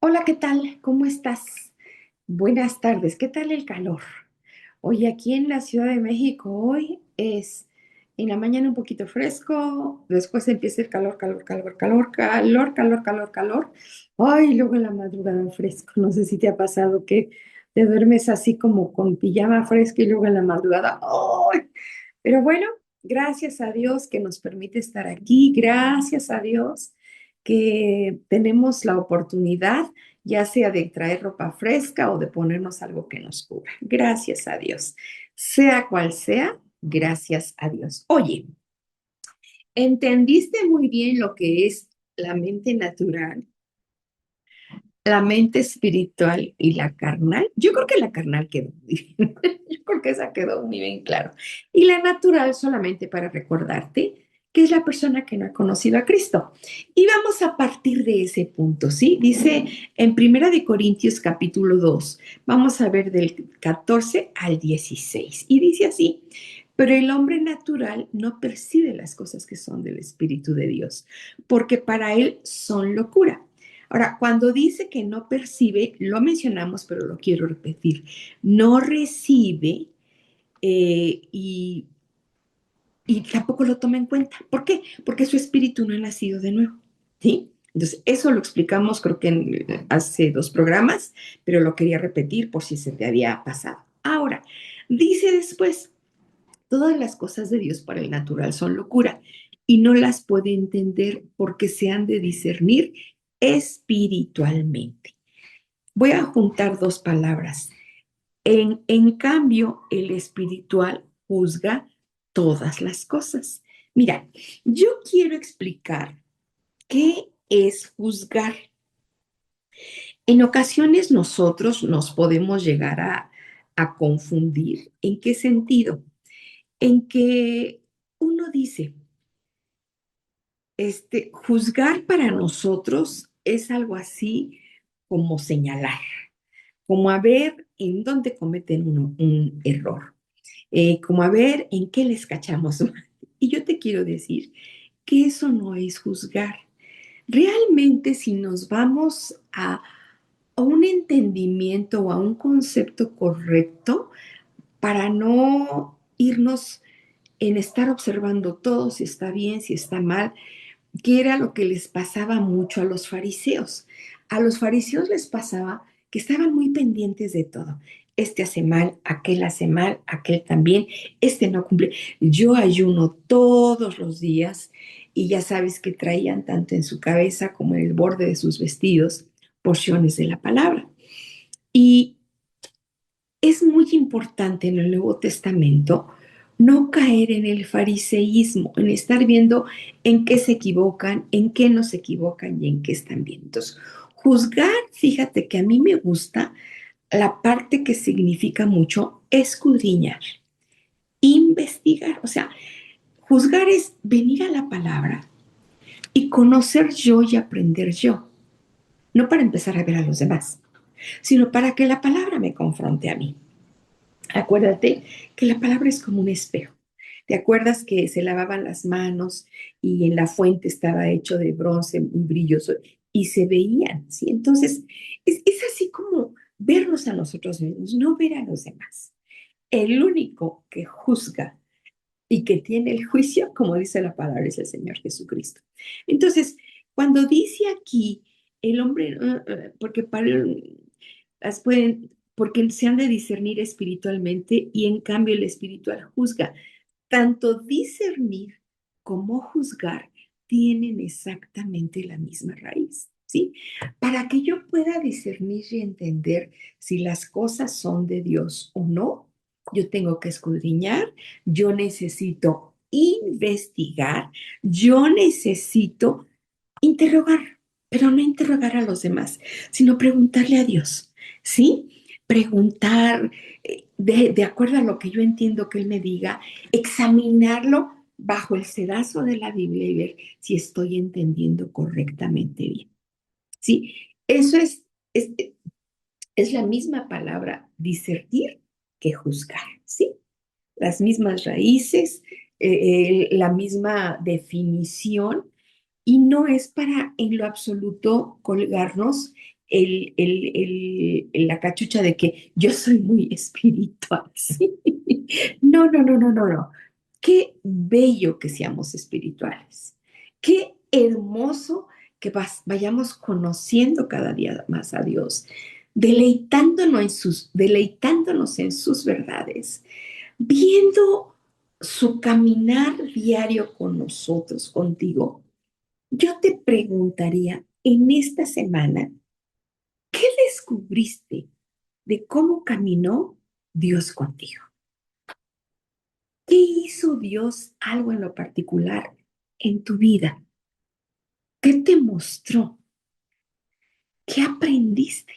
Hola, ¿qué tal? ¿Cómo estás? Buenas tardes. ¿Qué tal el calor? Hoy aquí en la Ciudad de México, hoy es en la mañana un poquito fresco, después empieza el calor, calor, calor, calor, calor, calor, calor, calor. Ay, luego en la madrugada en fresco. No sé si te ha pasado que te duermes así como con pijama fresca y luego en la madrugada. ¡Ay! Pero bueno, gracias a Dios que nos permite estar aquí, gracias a Dios que tenemos la oportunidad ya sea de traer ropa fresca o de ponernos algo que nos cubra. Gracias a Dios. Sea cual sea, gracias a Dios. Oye, ¿entendiste muy bien lo que es la mente natural, la mente espiritual y la carnal? Yo creo que la carnal quedó muy bien. Yo creo que esa quedó muy bien claro. Y la natural solamente para recordarte que es la persona que no ha conocido a Cristo. Y vamos a partir de ese punto, ¿sí? Dice en Primera de Corintios capítulo 2, vamos a ver del 14 al 16. Y dice así: pero el hombre natural no percibe las cosas que son del Espíritu de Dios, porque para él son locura. Ahora, cuando dice que no percibe, lo mencionamos, pero lo quiero repetir, no recibe y tampoco lo toma en cuenta. ¿Por qué? Porque su espíritu no ha nacido de nuevo, ¿sí? Entonces, eso lo explicamos creo que hace dos programas, pero lo quería repetir por si se te había pasado. Ahora, dice después, todas las cosas de Dios para el natural son locura y no las puede entender porque se han de discernir espiritualmente. Voy a juntar dos palabras. En cambio, el espiritual juzga todas las cosas. Mira, yo quiero explicar qué es juzgar. En ocasiones nosotros nos podemos llegar a confundir. ¿En qué sentido? En que uno dice, juzgar para nosotros es algo así como señalar, como a ver en dónde cometen uno un error, como a ver en qué les cachamos mal. Y yo te quiero decir que eso no es juzgar. Realmente si nos vamos a un entendimiento o a un concepto correcto para no irnos en estar observando todo, si está bien, si está mal, que era lo que les pasaba mucho a los fariseos. A los fariseos les pasaba que estaban muy pendientes de todo. Este hace mal, aquel también, este no cumple. Yo ayuno todos los días y ya sabes que traían tanto en su cabeza como en el borde de sus vestidos porciones de la palabra. Y es muy importante en el Nuevo Testamento no caer en el fariseísmo, en estar viendo en qué se equivocan, en qué no se equivocan y en qué están bien. Entonces, juzgar, fíjate que a mí me gusta la parte que significa mucho escudriñar, investigar. O sea, juzgar es venir a la palabra y conocer yo y aprender yo, no para empezar a ver a los demás, sino para que la palabra me confronte a mí. Acuérdate que la palabra es como un espejo. ¿Te acuerdas que se lavaban las manos y en la fuente estaba hecho de bronce muy brilloso y se veían? ¿Sí? Entonces, es así como vernos a nosotros mismos, no ver a los demás. El único que juzga y que tiene el juicio, como dice la palabra, es el Señor Jesucristo. Entonces, cuando dice aquí el hombre, porque para las pueden, porque se han de discernir espiritualmente y en cambio el espiritual juzga. Tanto discernir como juzgar tienen exactamente la misma raíz, ¿sí? Para que yo pueda discernir y entender si las cosas son de Dios o no, yo tengo que escudriñar, yo necesito investigar, yo necesito interrogar, pero no interrogar a los demás, sino preguntarle a Dios, ¿sí? Preguntar de acuerdo a lo que yo entiendo que Él me diga, examinarlo bajo el sedazo de la Biblia y ver si estoy entendiendo correctamente bien, ¿sí? Eso es, es la misma palabra discernir que juzgar, ¿sí? Las mismas raíces, la misma definición, y no es para en lo absoluto colgarnos la cachucha de que yo soy muy espiritual. ¿Sí? No, no, no, no, no, no. Qué bello que seamos espirituales. Qué hermoso que vayamos conociendo cada día más a Dios, deleitándonos en sus verdades, viendo su caminar diario con nosotros, contigo. Yo te preguntaría en esta semana, ¿qué descubriste de cómo caminó Dios contigo? ¿Qué hizo Dios algo en lo particular en tu vida? ¿Qué te mostró? ¿Qué aprendiste?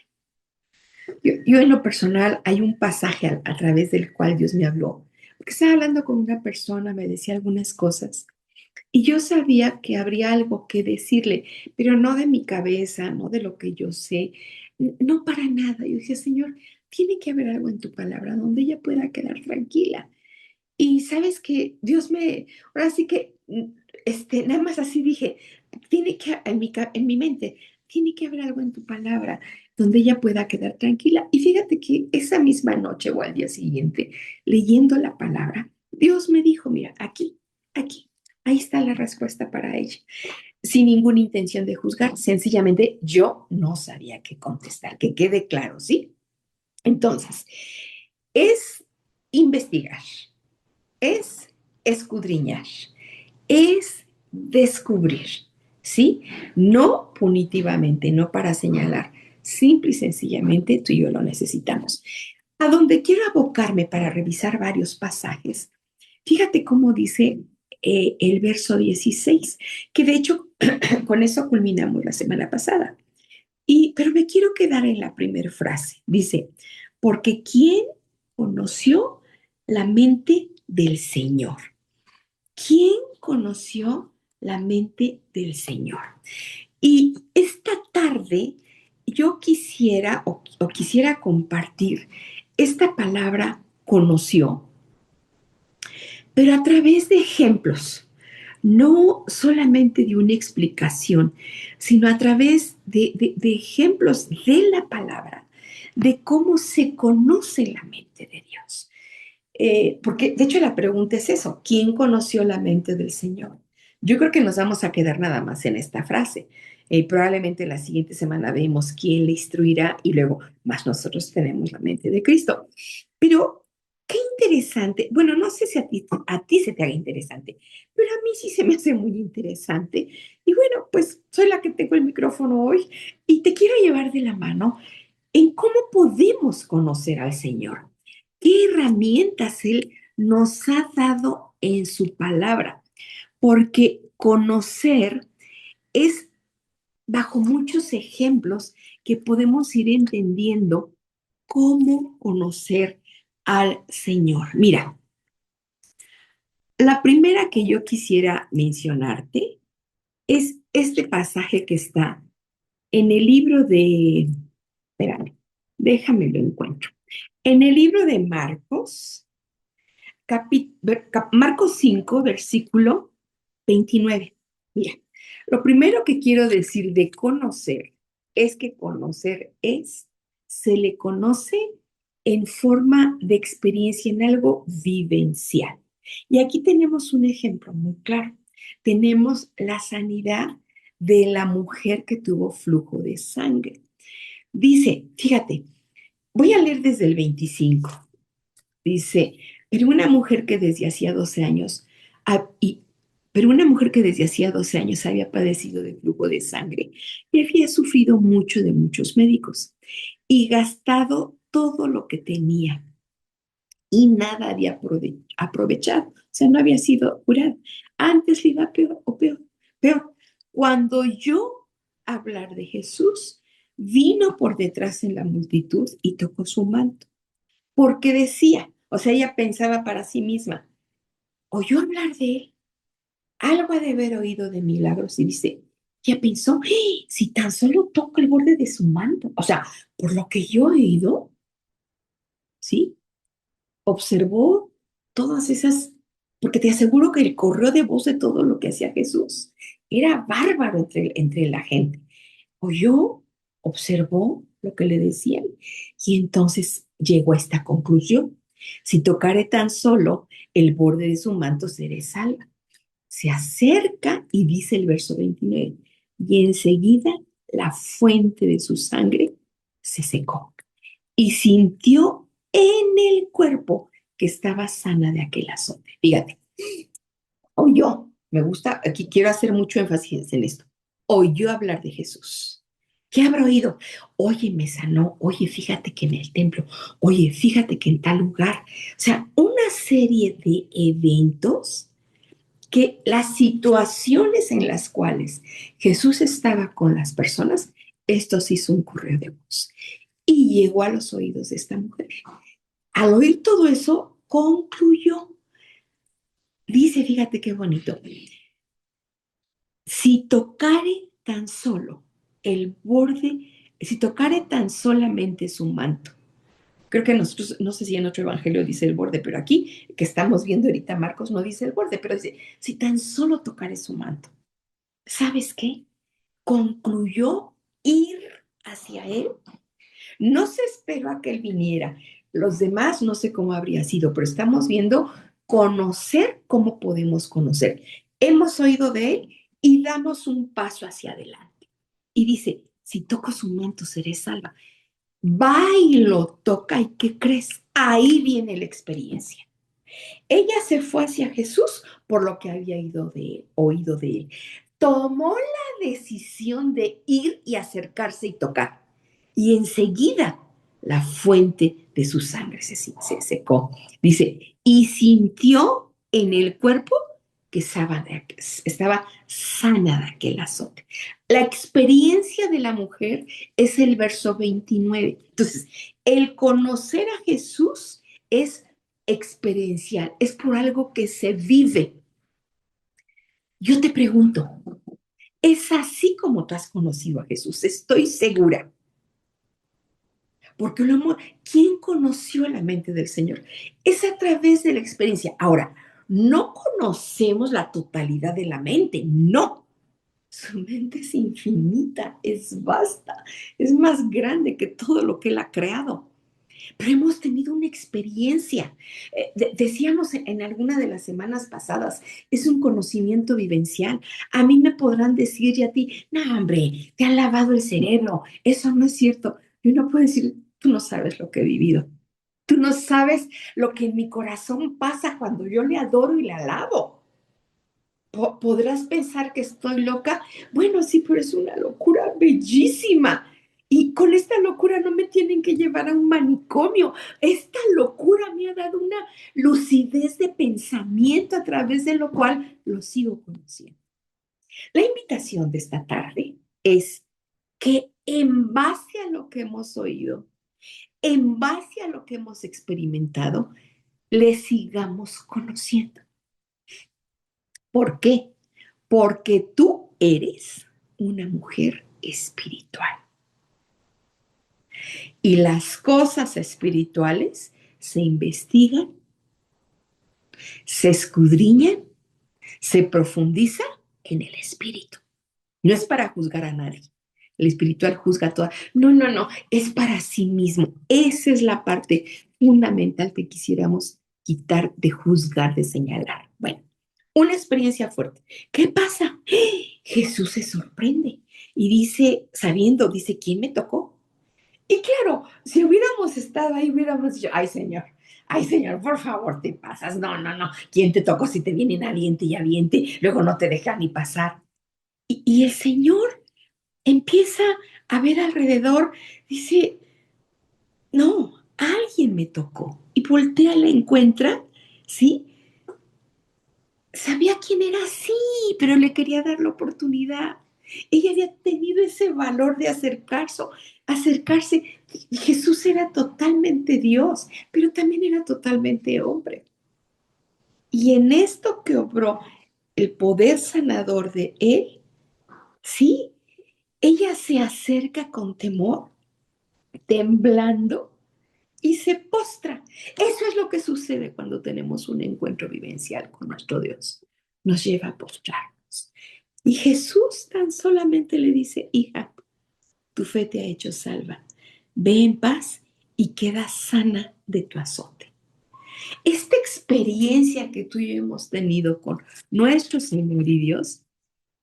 Yo en lo personal hay un pasaje a través del cual Dios me habló, porque estaba hablando con una persona, me decía algunas cosas y yo sabía que habría algo que decirle, pero no de mi cabeza, no de lo que yo sé, no para nada. Yo dije, Señor, tiene que haber algo en tu palabra donde ella pueda quedar tranquila. Y sabes que ahora sí que, nada más así dije, en mi mente, tiene que haber algo en tu palabra donde ella pueda quedar tranquila. Y fíjate que esa misma noche o al día siguiente, leyendo la palabra, Dios me dijo, mira, aquí, ahí está la respuesta para ella. Sin ninguna intención de juzgar, sencillamente yo no sabía qué contestar, que quede claro, ¿sí? Entonces, es investigar, es escudriñar, es descubrir, ¿sí? No punitivamente, no para señalar, simple y sencillamente tú y yo lo necesitamos. A donde quiero abocarme para revisar varios pasajes, fíjate cómo dice el verso 16, que de hecho con eso culminamos la semana pasada. Pero me quiero quedar en la primera frase. Dice, porque ¿quién conoció la mente del Señor? ¿Quién conoció la mente del Señor? Y esta tarde yo quisiera compartir esta palabra conoció, pero a través de ejemplos, no solamente de una explicación, sino a través de ejemplos de la palabra, de cómo se conoce la mente de Dios. Porque de hecho la pregunta es eso, ¿quién conoció la mente del Señor? Yo creo que nos vamos a quedar nada más en esta frase. Probablemente la siguiente semana vemos quién le instruirá y luego más nosotros tenemos la mente de Cristo. Pero qué interesante. Bueno, no sé si a ti se te haga interesante, pero a mí sí se me hace muy interesante. Y bueno, pues soy la que tengo el micrófono hoy y te quiero llevar de la mano en cómo podemos conocer al Señor. ¿Qué herramientas Él nos ha dado en su palabra? Porque conocer es bajo muchos ejemplos que podemos ir entendiendo cómo conocer al Señor. Mira, la primera que yo quisiera mencionarte es este pasaje que está en el libro espérame, déjame lo encuentro. En el libro de Marcos, Marcos 5, versículo 29. Mira, lo primero que quiero decir de conocer es que se le conoce en forma de experiencia, en algo vivencial. Y aquí tenemos un ejemplo muy claro. Tenemos la sanidad de la mujer que tuvo flujo de sangre. Dice, fíjate, voy a leer desde el 25. Dice, pero una mujer que desde hacía 12 años, ah, y, pero una mujer que desde hacía 12 años había padecido de flujo de sangre y había sufrido mucho de muchos médicos y gastado todo lo que tenía y nada había aprovechado, o sea, no había sido curada. Antes le iba peor o peor, peor. Cuando oyó hablar de Jesús, vino por detrás en la multitud y tocó su manto porque decía, o sea, ella pensaba para sí misma, oyó hablar de él, algo ha de haber oído de milagros y dice, ya pensó, ¡ah! Si tan solo toca el borde de su manto, o sea, por lo que yo he oído, ¿sí? Observó todas esas, porque te aseguro que el correo de voz de todo lo que hacía Jesús era bárbaro entre la gente. Oyó observó lo que le decían y entonces llegó a esta conclusión. Si tocare tan solo el borde de su manto, seré salva. Se acerca y dice el verso 29, y enseguida la fuente de su sangre se secó y sintió en el cuerpo que estaba sana de aquel azote. Fíjate, oyó, me gusta, aquí quiero hacer mucho énfasis en esto, oyó hablar de Jesús. ¿Qué habrá oído? Oye, me sanó, oye, fíjate que en el templo, oye, fíjate que en tal lugar. O sea, una serie de eventos que las situaciones en las cuales Jesús estaba con las personas, esto se hizo un correo de voz y llegó a los oídos de esta mujer. Al oír todo eso, concluyó. Dice, fíjate qué bonito, si tocare tan solo el borde, si tocare tan solamente su manto, creo que nosotros, no sé si en otro evangelio dice el borde, pero aquí que estamos viendo ahorita Marcos no dice el borde, pero dice, si tan solo tocare su manto, ¿sabes qué? Concluyó ir hacia él. No se esperó a que él viniera. Los demás no sé cómo habría sido, pero estamos viendo conocer cómo podemos conocer. Hemos oído de él y damos un paso hacia adelante. Y dice, si toco su manto seré salva. Va y lo toca y ¿qué crees? Ahí viene la experiencia. Ella se fue hacia Jesús por lo que había oído de él. Tomó la decisión de ir y acercarse y tocar. Y enseguida la fuente de su sangre se secó. Dice, y sintió en el cuerpo que estaba sana de aquel azote. La experiencia de la mujer es el verso 29. Entonces, el conocer a Jesús es experiencial, es por algo que se vive. Yo te pregunto, ¿es así como tú has conocido a Jesús? Estoy segura. Porque ¿quién conoció la mente del Señor? Es a través de la experiencia. Ahora, no conocemos la totalidad de la mente, no. Su mente es infinita, es vasta, es más grande que todo lo que Él ha creado. Pero hemos tenido una experiencia. Decíamos en alguna de las semanas pasadas, es un conocimiento vivencial. A mí me podrán decir y a ti, no, hombre, te han lavado el cerebro. Eso no es cierto. Yo no puedo decir, tú no sabes lo que he vivido. Tú no sabes lo que en mi corazón pasa cuando yo le adoro y le alabo. Podrás pensar que estoy loca. Bueno, sí, pero es una locura bellísima. Y con esta locura no me tienen que llevar a un manicomio. Esta locura me ha dado una lucidez de pensamiento a través de lo cual lo sigo conociendo. La invitación de esta tarde es que en base a lo que hemos oído, en base a lo que hemos experimentado, le sigamos conociendo. ¿Por qué? Porque tú eres una mujer espiritual. Y las cosas espirituales se investigan, se escudriñan, se profundiza en el espíritu. No es para juzgar a nadie. El espiritual juzga a toda. No, no, no. Es para sí mismo. Esa es la parte fundamental que quisiéramos quitar de juzgar, de señalar. Bueno, una experiencia fuerte. ¿Qué pasa? Jesús se sorprende y dice, sabiendo, dice, ¿quién me tocó? Y claro, si hubiéramos estado ahí, hubiéramos dicho, ay Señor, por favor, te pasas. No, no, no. ¿Quién te tocó si te vienen aliente y aliente? Luego no te dejan ni pasar. Y el Señor empieza a ver alrededor, dice, no, alguien me tocó. Y voltea, la encuentra, ¿sí? Sabía quién era, sí, pero le quería dar la oportunidad. Ella había tenido ese valor de acercarse. Jesús era totalmente Dios, pero también era totalmente hombre. Y en esto que obró el poder sanador de él, sí, ella se acerca con temor, temblando, y se postra. Eso es lo que sucede cuando tenemos un encuentro vivencial con nuestro Dios. Nos lleva a postrarnos. Y Jesús tan solamente le dice, hija, tu fe te ha hecho salva. Ve en paz y queda sana de tu azote. Esta experiencia que tú y yo hemos tenido con nuestro Señor y Dios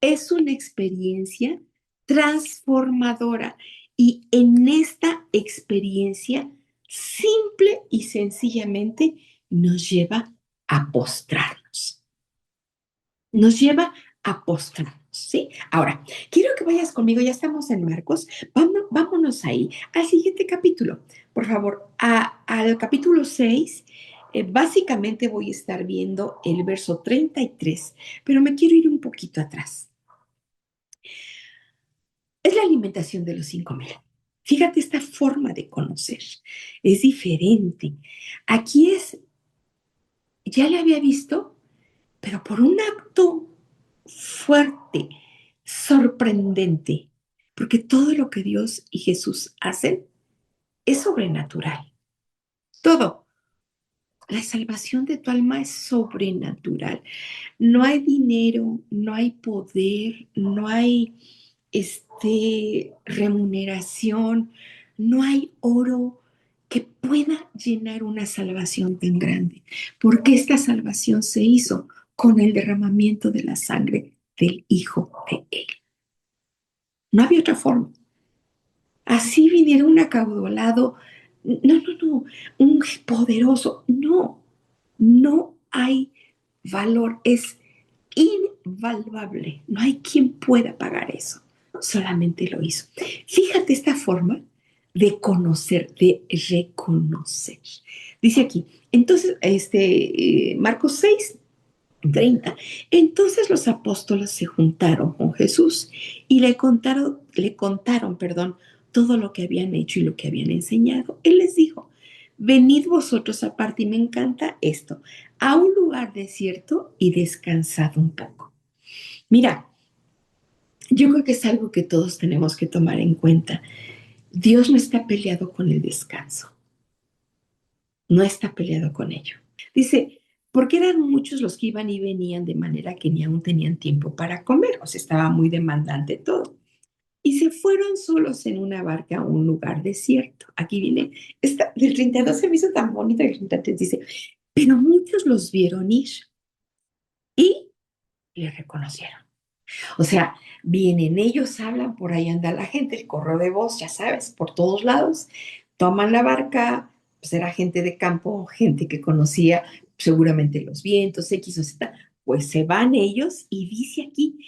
es una experiencia transformadora y en esta experiencia simple y sencillamente nos lleva a postrarnos. Nos lleva a postrarnos, ¿sí? Ahora, quiero que vayas conmigo, ya estamos en Marcos, vámonos ahí, al siguiente capítulo. Por favor, al capítulo 6, básicamente voy a estar viendo el verso 33, pero me quiero ir un poquito atrás. Es la alimentación de los 5,000. Fíjate esta forma de conocer. Es diferente. Aquí ya le había visto, pero por un acto fuerte, sorprendente, porque todo lo que Dios y Jesús hacen es sobrenatural. Todo. La salvación de tu alma es sobrenatural. No hay dinero, no hay poder, no hay remuneración, no hay oro que pueda llenar una salvación tan grande, porque esta salvación se hizo con el derramamiento de la sangre del Hijo de Él. No había otra forma. Así viniera un acaudalado, no, un poderoso, no hay valor, es invaluable, no hay quien pueda pagar eso, solamente lo hizo. Fíjate esta forma de conocer, de reconocer. Dice aquí, entonces, Marcos 6:30. Entonces los apóstoles se juntaron con Jesús y le contaron, perdón, todo lo que habían hecho y lo que habían enseñado. Él les dijo, venid vosotros aparte, y me encanta esto, a un lugar desierto y descansad un poco. Mira, yo creo que es algo que todos tenemos que tomar en cuenta. Dios no está peleado con el descanso, no está peleado con ello. Dice, porque eran muchos los que iban y venían de manera que ni aún tenían tiempo para comer, o sea, estaba muy demandante todo. Y se fueron solos en una barca a un lugar desierto. Aquí viene, del 32 se me hizo tan bonito, el 33 dice, pero muchos los vieron ir y le reconocieron. O sea, vienen ellos, hablan, por ahí anda la gente, el correo de voz, ya sabes, por todos lados, toman la barca, pues era gente de campo, gente que conocía seguramente los vientos, X o Z, pues se van ellos y dice aquí,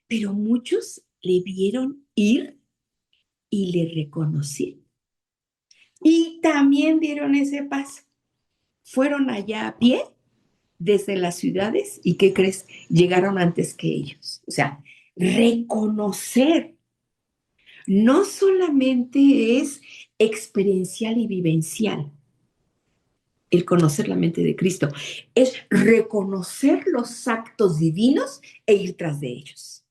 pero muchos le vieron ir y le reconocieron. Y también dieron ese paso. Fueron allá a pie desde las ciudades y ¿qué crees? Llegaron antes que ellos. O sea, reconocer no solamente es experiencial y vivencial el conocer la mente de Cristo, es reconocer los actos divinos e ir tras de ellos.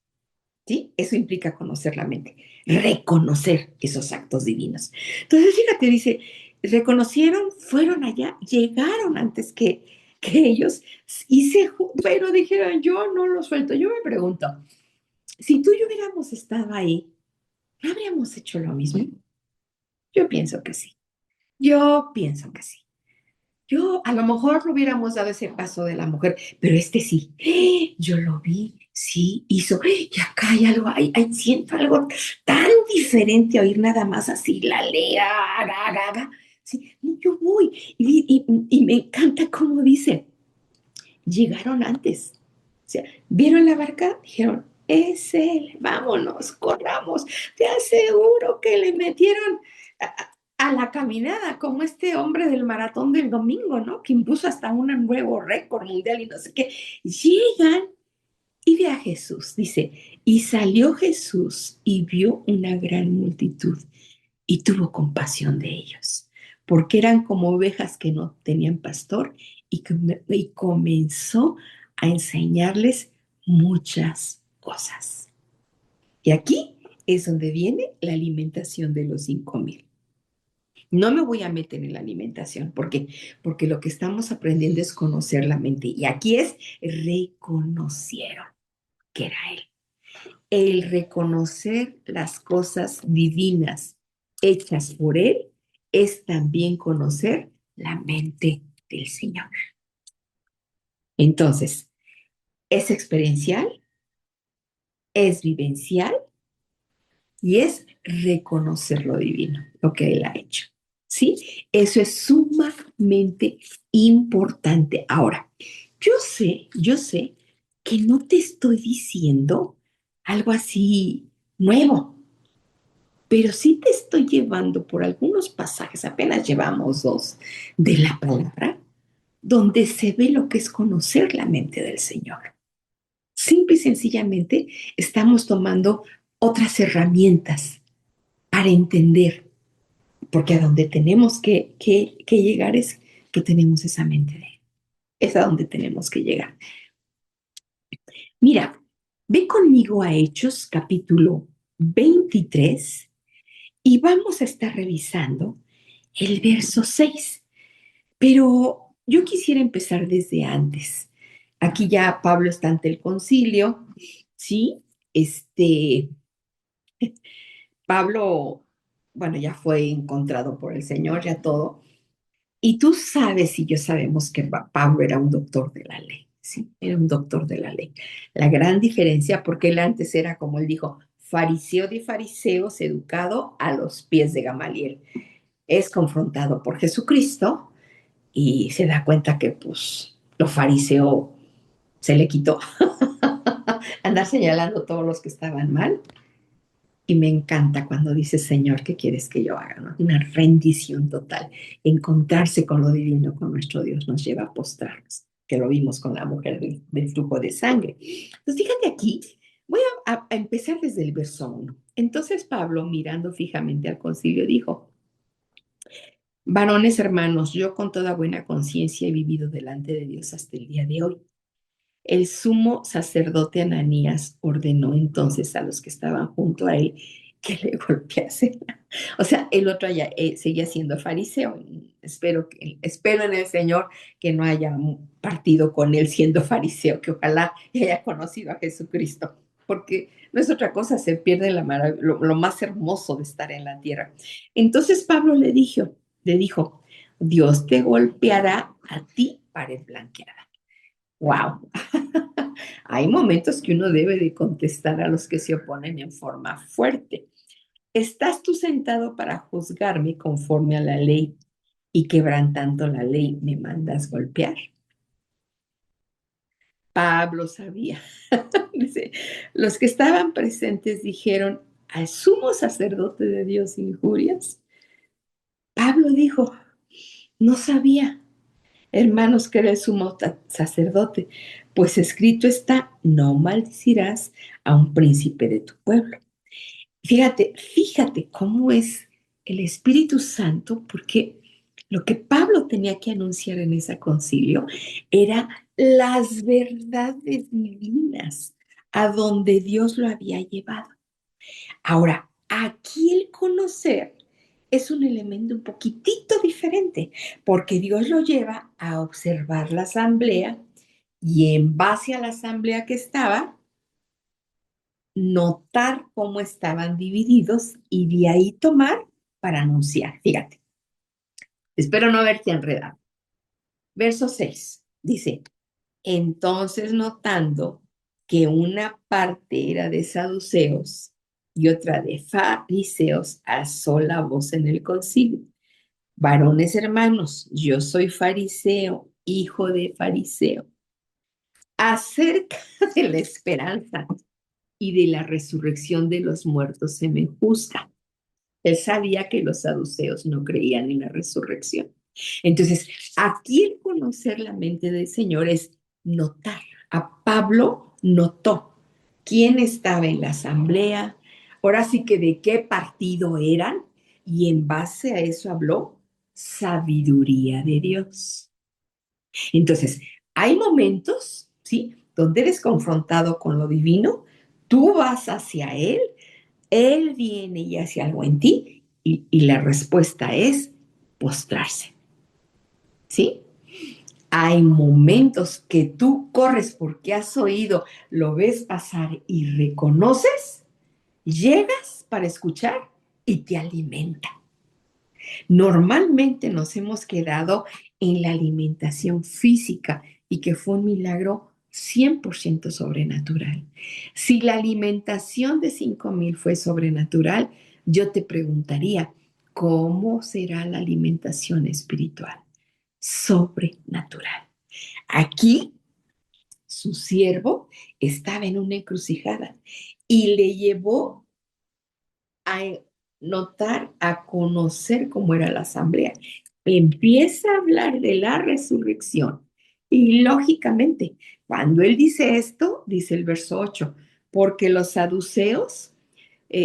¿Sí? Eso implica conocer la mente, reconocer esos actos divinos. Entonces, fíjate, dice, reconocieron, fueron allá, llegaron antes que ellos, pero dijeron, yo no lo suelto. Yo me pregunto, si tú y yo hubiéramos estado ahí, ¿no habríamos hecho lo mismo? Yo pienso que sí. Yo pienso que sí. Yo a lo mejor no hubiéramos dado ese paso de la mujer, pero este sí. Yo lo vi, sí, hizo. Y acá hay algo, siento algo tan diferente a oír nada más así la lea, haga. Sí, no, yo voy. Y me encanta cómo dice, llegaron antes. O sea, vieron la barca, dijeron, es él, vámonos, corramos. Te aseguro que le metieron a la caminada, como este hombre del maratón del domingo, ¿no? Que impuso hasta un nuevo récord mundial y no sé qué. Llegan y ve a Jesús, dice, y salió Jesús y vio una gran multitud y tuvo compasión de ellos, porque eran como ovejas que no tenían pastor y comenzó a enseñarles muchas cosas. Y aquí es donde viene la alimentación de los 5,000. No me voy a meter en la alimentación, porque lo que estamos aprendiendo es conocer la mente. Y aquí es reconocieron que era él. El reconocer las cosas divinas hechas por Él es también conocer la mente del Señor. Entonces, es experiencial, es vivencial y es reconocer lo divino, lo que Él ha hecho. ¿Sí? Eso es sumamente importante. Ahora, yo sé que no te estoy diciendo algo así nuevo, pero sí te estoy llevando por algunos pasajes, apenas llevamos dos, de la palabra, donde se ve lo que es conocer la mente del Señor. Simple y sencillamente estamos tomando otras herramientas para entender, porque a donde tenemos que llegar es que tenemos esa mente de Él. Es a donde tenemos que llegar. Mira, ve conmigo a Hechos capítulo 23 y vamos a estar revisando el verso 6. Pero yo quisiera empezar desde antes. Aquí ya Pablo está ante el concilio, ¿sí? Pablo, bueno, ya fue encontrado por el Señor, ya todo. Y tú sabes y yo sabemos que Pablo era un doctor de la ley, ¿sí? Era un doctor de la ley. La gran diferencia, porque él antes era, como él dijo, fariseo de fariseos, educado a los pies de Gamaliel. Es confrontado por Jesucristo y se da cuenta que pues lo fariseo se le quitó. Andar señalando a todos los que estaban mal. Y me encanta cuando dice, Señor, ¿qué quieres que yo haga? ¿No? Una rendición total. Encontrarse con lo divino, con nuestro Dios, nos lleva a postrarnos, que lo vimos con la mujer del flujo de sangre. Entonces, fíjate aquí, voy a empezar desde el verso 1. Entonces Pablo, mirando fijamente al concilio, dijo, varones hermanos, yo con toda buena conciencia he vivido delante de Dios hasta el día de hoy. El sumo sacerdote Ananías ordenó entonces a los que estaban junto a él que le golpeasen. O sea, el otro allá, seguía siendo fariseo. Espero en el Señor que no haya partido con él siendo fariseo, que ojalá haya conocido a Jesucristo, porque no es otra cosa, se pierde lo más hermoso de estar en la tierra. Entonces Pablo le dijo, Dios te golpeará a ti, pared blanqueada. Wow. Hay momentos que uno debe de contestar a los que se oponen en forma fuerte. ¿Estás tú sentado para juzgarme conforme a la ley y quebrantando la ley me mandas golpear? Pablo sabía. Dice, los que estaban presentes dijeron, ¿al sumo sacerdote de Dios injurias? Pablo dijo, no sabía, hermanos, que era el sumo sacerdote, pues escrito está, no maldecirás a un príncipe de tu pueblo. Fíjate cómo es el Espíritu Santo, porque lo que Pablo tenía que anunciar en ese concilio era las verdades divinas a donde Dios lo había llevado. Ahora, aquí el conocer es un elemento un poquitito diferente, porque Dios lo lleva a observar la asamblea y en base a la asamblea que estaba, notar cómo estaban divididos y de ahí tomar para anunciar. Fíjate, espero no haberte enredado. Verso 6 dice, entonces notando que una parte era de saduceos y otra de fariseos, alzó la voz en el concilio. Varones hermanos, yo soy fariseo, hijo de fariseo. Acerca de la esperanza y de la resurrección de los muertos se me juzga. Él sabía que los saduceos no creían en la resurrección. Entonces, aquí el conocer la mente del Señor es notar. A Pablo notó quién estaba en la asamblea, ahora sí que de qué partido eran, y en base a eso habló sabiduría de Dios. Entonces, hay momentos, ¿sí?, donde eres confrontado con lo divino, tú vas hacia Él viene y hace algo en ti y la respuesta es postrarse, ¿sí? Hay momentos que tú corres porque has oído, lo ves pasar y reconoces, llegas para escuchar y te alimenta. Normalmente nos hemos quedado en la alimentación física y que fue un milagro 100% sobrenatural. Si la alimentación de 5,000 fue sobrenatural, yo te preguntaría, ¿cómo será la alimentación espiritual? Sobrenatural. Aquí su siervo estaba en una encrucijada y le llevó a notar, a conocer cómo era la asamblea. Empieza a hablar de la resurrección y lógicamente, cuando él dice esto, dice el verso 8, porque los saduceos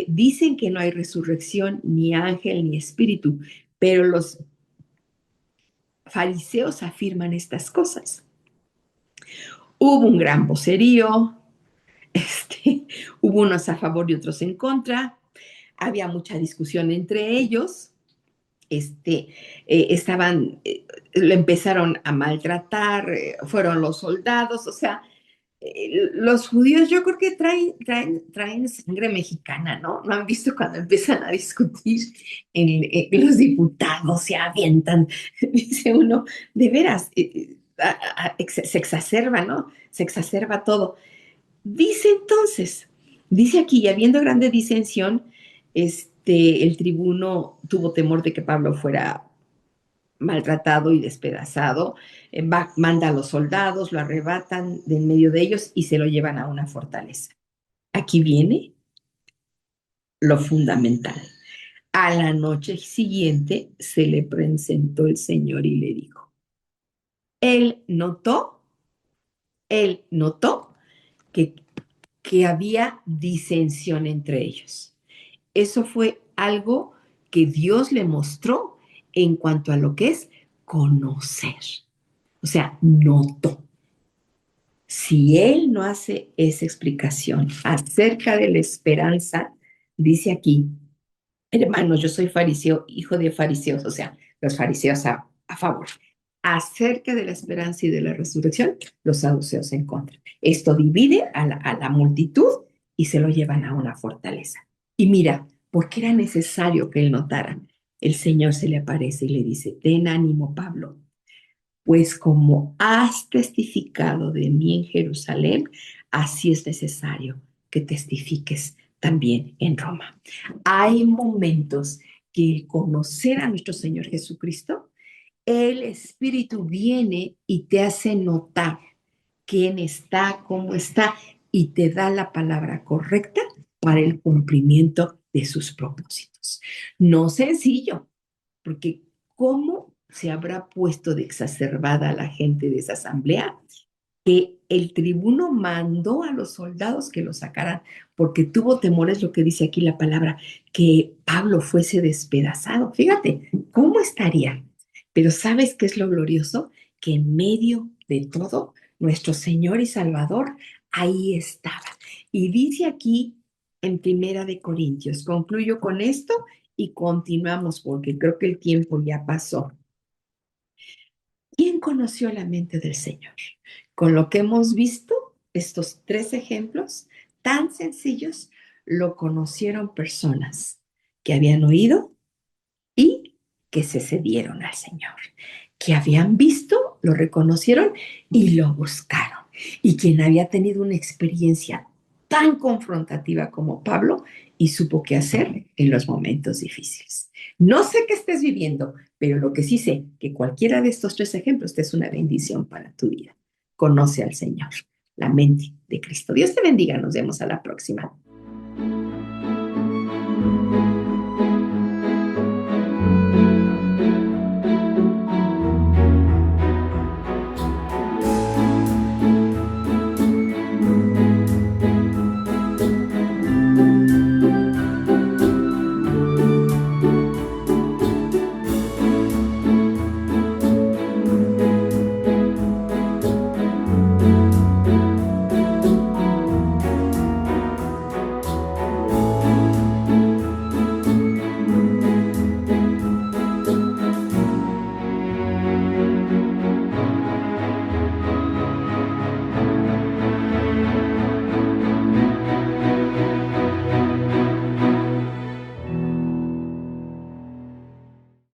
dicen que no hay resurrección, ni ángel, ni espíritu, pero los fariseos afirman estas cosas. Hubo un gran vocerío, hubo unos a favor y otros en contra, había mucha discusión entre ellos, lo empezaron a maltratar, fueron los soldados, o sea, los judíos yo creo que traen sangre mexicana, ¿no? ¿No han visto cuando empiezan a discutir los diputados se avientan? Dice uno, de veras, se exacerba, ¿no? Se exacerba todo. Dice entonces, dice aquí, y habiendo grande disensión, el tribuno tuvo temor de que Pablo fuera maltratado y despedazado, manda a los soldados, lo arrebatan de en medio de ellos y se lo llevan a una fortaleza. Aquí viene lo fundamental. A la noche siguiente se le presentó el Señor y le dijo, él notó, él notó que, que había disensión entre ellos. Eso fue algo que Dios le mostró en cuanto a lo que es conocer. O sea, notó. Si él no hace esa explicación acerca de la esperanza, dice aquí, hermanos, yo soy fariseo, hijo de fariseos, o sea, los fariseos a favor. Acerca de la esperanza y de la resurrección, los saduceos en contra. Esto divide a la multitud y se lo llevan a una fortaleza. Y mira, ¿por qué era necesario que él notara? El Señor se le aparece y le dice, ten ánimo, Pablo, pues como has testificado de mí en Jerusalén, así es necesario que testifiques también en Roma. Hay momentos que el conocer a nuestro Señor Jesucristo, el Espíritu viene y te hace notar quién está, cómo está, y te da la palabra correcta para el cumplimiento de sus propósitos. No sencillo, porque ¿cómo se habrá puesto de exacerbada la gente de esa asamblea? Que el tribuno mandó a los soldados que lo sacaran porque tuvo temores, lo que dice aquí la palabra, que Pablo fuese despedazado. Fíjate, ¿cómo estaría? Pero ¿sabes qué es lo glorioso? Que en medio de todo, nuestro Señor y Salvador ahí estaba. Y dice aquí en Primera de Corintios, concluyo con esto y continuamos porque creo que el tiempo ya pasó. ¿Quién conoció la mente del Señor? Con lo que hemos visto, estos 3 ejemplos tan sencillos, lo conocieron personas que habían oído y que se cedieron al Señor, que habían visto, lo reconocieron y lo buscaron. Y quien había tenido una experiencia tan confrontativa como Pablo y supo qué hacer en los momentos difíciles. No sé qué estés viviendo, pero lo que sí sé, que cualquiera de estos 3 ejemplos te es una bendición para tu vida. Conoce al Señor, la mente de Cristo. Dios te bendiga, nos vemos a la próxima.